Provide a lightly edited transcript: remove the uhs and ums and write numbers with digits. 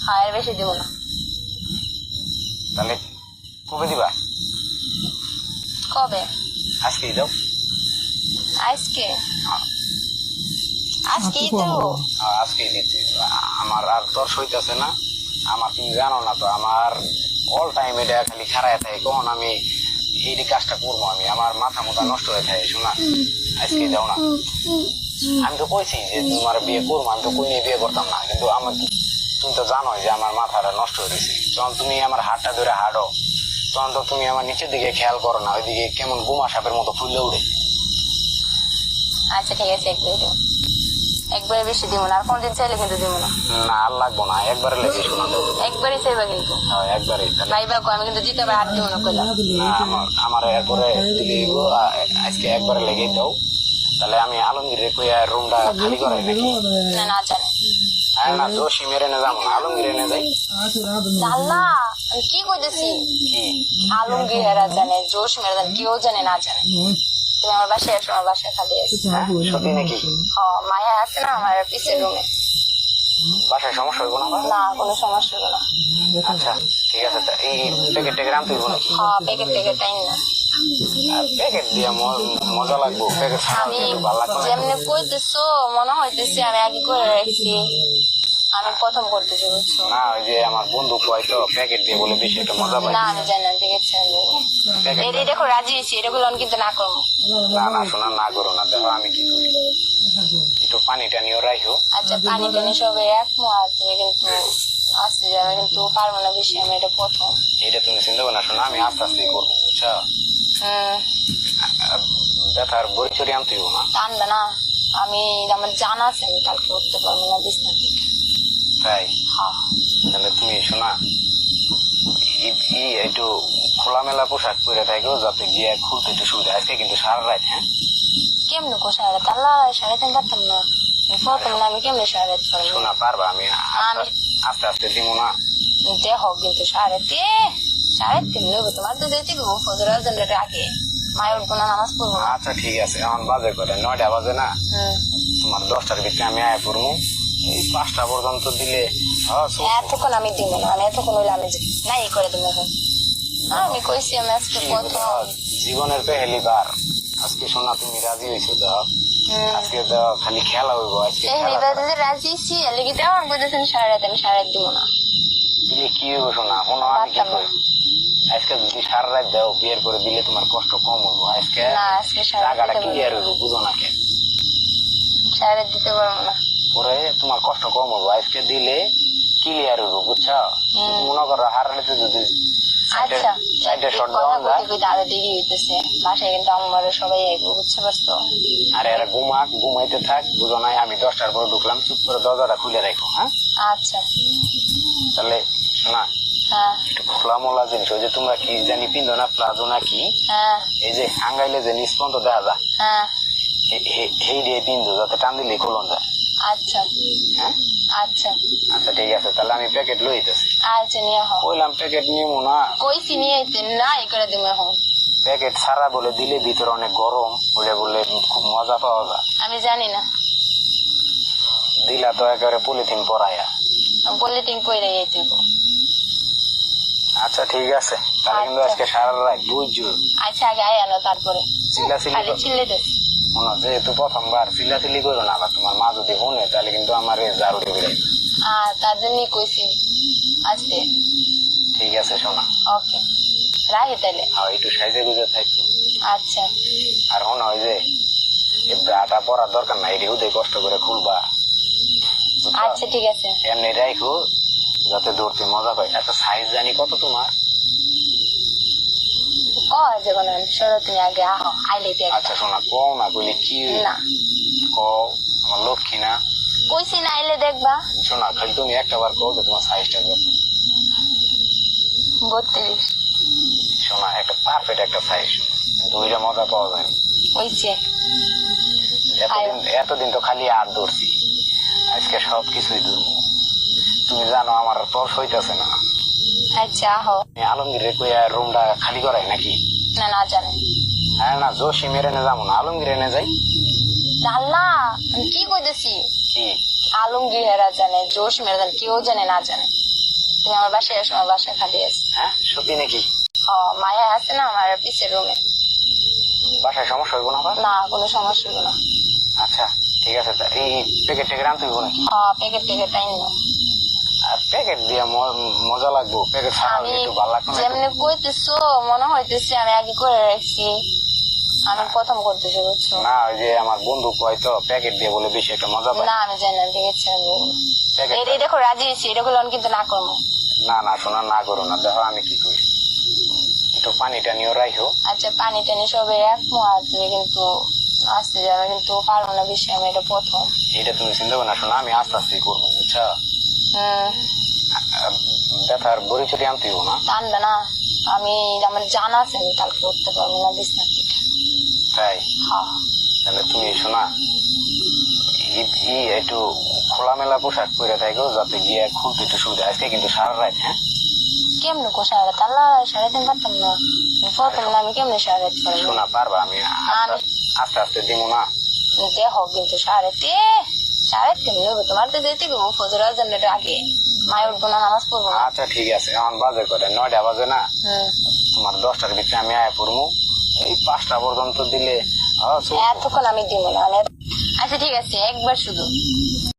হ্যাঁ এর বেশি দিব না। তাহলে কবে দিবা? কবে? আজকেই দাও। আজকে? আজকেই তো। আজকেই দিচ্ছি। আমার আর তোর সইতেছে না। আমার তুমি জানো না তো, আমার অল টাইম এটা খালি খারায় থাকে, কখন আমি এই কাজটা করবো, আমি আমার মাথা মোথা নষ্ট হয়ে থাকে। শোনা, আজকে দাও না। আমি তো কইছি যে তোমার বিয়ে করবো, আমি তো কই নিয়ে বিয়ে করতাম না, কিন্তু আমার তুমি তো জানোই যে আমার মাথাটা নষ্ট হয়ে গেছে। যখন তুমি আমার হাতটা ধরে হাঁটো, তখন তো তুমি আমার নিচের দিকে খেয়াল করো না, ওইদিকে কেমন গুমা সাপের মতো ফুলে উঠে। আচ্ছা ঠিক আছে, একবারে দিব। একবারে বেশি দিব না, আর কোনদিন চাইলে কিন্তু দিব না। না আর লাগবো না, একবারে লেগে শোনা দাও। একবারে চাইবা কিন্তু। হ্যাঁ একবারেই। ভাইবা কো আমি কিন্তু দ্বিতীয়বার হাত দিব না কইলাম। আমার এরপরে আজকে একবারে লেগে দাও। তাহলে আমি আলমগীরের কইয়া রুমটা খালি করাই নাকি? না না জানে। হ্যাঁ না, জসিমের এনে যাবো না, আলমগীর এনে যাই। জানলা আমি কি কইতেছি? আলমগীর হেরা জানে, জোশ মেরা জানে, কেউ জানে না জানে। তুমি আমার বাসায় আসো, আমার বাসায় খালি আছে। সত্যি নাকি? মায়া আছে না আমার পিছের রুমে। বাসায় সমস্যা হইব না? না কোনো সমস্যা হবে না। আচ্ছা ঠিক আছে। এই প্যাকেট ট্যাকেট আনতে হইব নাকি? প্যাকেট ট্যাকেট টাইম না। প্যাকেট দিয়ে মজা লাগবো, প্যাকেট আমি যেমনি কইতেছো মনে হইতেছে আমি আগে করে রাখছি, আমি প্রথম করতেছি বুঝছো না। ওই যে আমার বন্ধু কয় তো প্যাকেট দিয়ে বলে বেশি একটা মজা পাই না। আমি জানি না, ঠিক আছে এটা দেখো রাজি হয়েছি, এটা বলে আমি কিন্তু না করবো। না না শোনা, না করো না। দেখো আমি কি করি, একটু পানি টানিও রাখো। আচ্ছা পানি টানি সবে একমত, তুমি কিন্তু আসতে যাবে কিন্তু পারবো না বেশি, আমি এটা প্রথম। এটা তুমি চিন্তা করো না, শোনা আমি আস্তে আস্তে করবো বুঝছো। হম ব্যথার বড়ি চড়ি আনতে হইব না? টানবে না, আমি আমার জানা আছে আমি কালকে উঠতে পারবো না বিছনা থেকে। তাই? হ্যাঁ তাহলে তুমি শোনা একটু খোলামেলা পোশাক পরে থাকো, যাতে গিয়ে খুলতে একটু সুবিধা। আজকে কিন্তু সারা রাত। হ্যাঁ কেমনে কো সাড়ে তাল্লা সাড়ে তিন পারতাম না, প্রথম না আমি কেমনে সাড়ে পারবো? শোনা পারবা? আমি আমি আস্তে আস্তে দিব না। দেহ কিন্তু সাড়ে তিন নেবো, তোমার তো যেতে গো ফজর আজানের আগে মায়ের উঠবো না, নামাজ পড়বো না। আচ্ছা ঠিক আছে, এখন বাজে করে 9টা বাজে না, তোমার 10টার ভিতরে আমি আয় পড়বো। এই 5টা পর্যন্ত দিলে এতক্ষণ আমি দিব না, আমি এতক্ষণ হইলে আমি নাই করে দেবো। আমি কইছি আমি আজকে প্রথম জীবনের পেহেলি বার। আজকে শোনা তুমি রাজি হয়েছো তো, আজকে তো খালি খেলা হইব। আজকে রাজি ছি লেগে যাও, আমি বলতেছেন সাড়ে রাত, আমি সাড়ে রাত দিব না। দিলে কি হইব শোনা? শোনো আমি কি কই, আজকে যদি সারা রাত দাও বিয়ের করে দিলে তোমার কষ্ট কম হইব। আজকে জায়গাটা ক্লিয়ার হইব, বুঝো না কেন? সাড়ে রাত দিতে পারবো না, পরে তোমার কষ্ট কম হইব। আজকে দিলে ক্লিয়ার হইব বুঝছো। মনে করো হারাইতে যদি আচ্ছা সাইডে শট ডাউন যায়, আরো দেরি হইতেছে, বাসায় কিন্তু আমার সবাই আইবো, বুঝতে পারছো? আরে এরা ঘুমাইতে থাক, বুঝো নাই? আমি 10টার পরে ঢুকলাম, চুপ করে দরজাটা খুলে রাখো। হ্যাঁ আচ্ছা তাহলে শোনা একটু খোলা মোলা জিনিস, ওই যে তোমরা কি জানি পিন্ধো না, প্লাজো না কি, এই যে আঙ্গাইলে যে নিষ্পন্ত দেখা যায়, সেই দিয়ে পিন্ধো, যাতে টান দিলে খুলন যায়। আচ্ছা হ্যাঁ আচ্ছা আচ্ছা ঠিক আছে, তাহলে আমি প্যাকেট লইতেছি। আচ্ছা নিয়ে হো, কইলাম প্যাকেট নিবো না, কইছি নিয়ে আইতে না, এই করে দিমে হো। প্যাকেট ছাড়া বলে দিলে ভিতরে অনেক গরম, বলে বলে খুব মজা পাওয়া যায়। আমি জানি না, দিলা তো একেবারে পলিথিন পরাইয়া। পলিথিন কইরা আইতে গো। আচ্ছা ঠিক আছে, তাহলে কিন্তু আজকে সারা রাত বুঝছো। আচ্ছা আগে আয় আনো, তারপরে চিল্লাচিল্লি চিল্লে দেস। মনে হচ্ছে যেহেতু প্রথমবার, চিল্লাচিল্লি করো না। আবার তোমার মা যদি শুনে তাহলে কিন্তু আমার জারু দেবে। তার জন্যই কইছি আসতে। ঠিক আছে শোনা, ওকে রাহি তাইলে। একটু সাইজে গুজে থাকতো। আচ্ছা আর শোনা, ওই যে ব্রাটা পরার দরকার নাই, এটি হুদে কষ্ট করে খুলবা। আচ্ছা ঠিক আছে, এমনি রাখো যাতে ধরতে মজা পাই। আচ্ছা সাইজ জানি কত তোমার? তুমি আগে আহো, আইলে আচ্ছা শোনা, কও না, কইলে কি না কও, আমার লক্ষ্মী না। কইছি না, আইলে দেখবা। শোনা খালি তুমি একটা বার কও যে তোমার সাইজটা কত। 32। শোনা একটা পারফেক্ট একটা সাইজ, দুইটা মজা পাওয়া যায়। হইছে, এতদিন তো খালি আর ধরছি, আজকে সবকিছুই ধরবো। তুমি জানো আমার তর্স হইতেছে না। আচ্ছা আহো। আলমগীরের কইয়া রুমটা খালি করাই নাকি? না না জানে। হ্যাঁ না, জসিমের এনে যাবো না, আলমগীর এনে যাই। আল্লাহ আমি কি কইতেছি, কি আলমগীর হেরা জানে, জোশ মেরা জানে, কেউ জানে না জানে। তুমি আমার বাসায় এসো, আমার বাসায় খালি আছে। হ্যাঁ সত্যি নাকি? মায়া আছে না আমার পিছের রুমে। বাসায় সমস্যা হইব না আবার? না, কোনো সমস্যা হইব না। আচ্ছা ঠিক আছে, তা এই প্যাকেট ট্যাকেট আনতে হইব নাকি? প্যাকেট ট্যাকেট আইন না। প্যাকেট দিয়ে মজা লাগবো, প্যাকেট ছাড়া আমি একটু ভালো লাগতো না? যেমনি কইতেছো মনে হইতেছে আমি আগে করে রাখছি, আমি প্রথম করতেছি, বুঝছো? না ওই যে আমার বন্ধু কয় তো প্যাকেট দিয়ে বলে বেশি একটা মজা পায়। না আমি জানি না, দেখেছি প্যাকেট এটা দেখো রাজি হয়েছি, এটা করলে আমি কিন্তু না করবো। না না শোনা না করো না, দেখো আমি কি করি, একটু পানিটা নিয়ে রাখো। আচ্ছা পানি টানি সবে রাখবো, আর তুমি কিন্তু আসতে যাবে কিন্তু পারবো না বেশি, আমি এটা প্রথম। এটা তুমি চিন্তা করো না, শোনা আমি আস্তে আস্তে করবো বুঝছো। হম ব্যথার বড়ি চুরি আনতে হইব না? টানবে না, আমি আমার জানা আছে আমি কালকে উঠতে পারবো না বিছনার থেকে। তাই? হ্যাঁ তাহলে তুমি শোনা একটু খোলামেলা পোশাক পরে থাকো, যাতে গিয়ে খুলতে একটু সুবিধা। আজকে কিন্তু সারা রাত। হ্যাঁ কেমনে কোষায় তাহলে 3:30 পারতাম না, প্রথম না আমি কেমনে 3:30 পারবো? শোনা পারবা? আমি আস্তে আস্তে দিব না। দেখো কিন্তু 3:30 কেমন নেবো, তোমার তো যেতে গো ফজর আজানের আগে, মায় উঠবো না, নামাজ পড়বো না। আচ্ছা ঠিক আছে, এখন বাজে করে 9টা বাজে না, তোমার 10টার ভিতরে আমি আয় পড়বো। এই 5টা পর্যন্ত দিলে এতক্ষণ আমি দিব না। আচ্ছা ঠিক আছে, একবার শুধু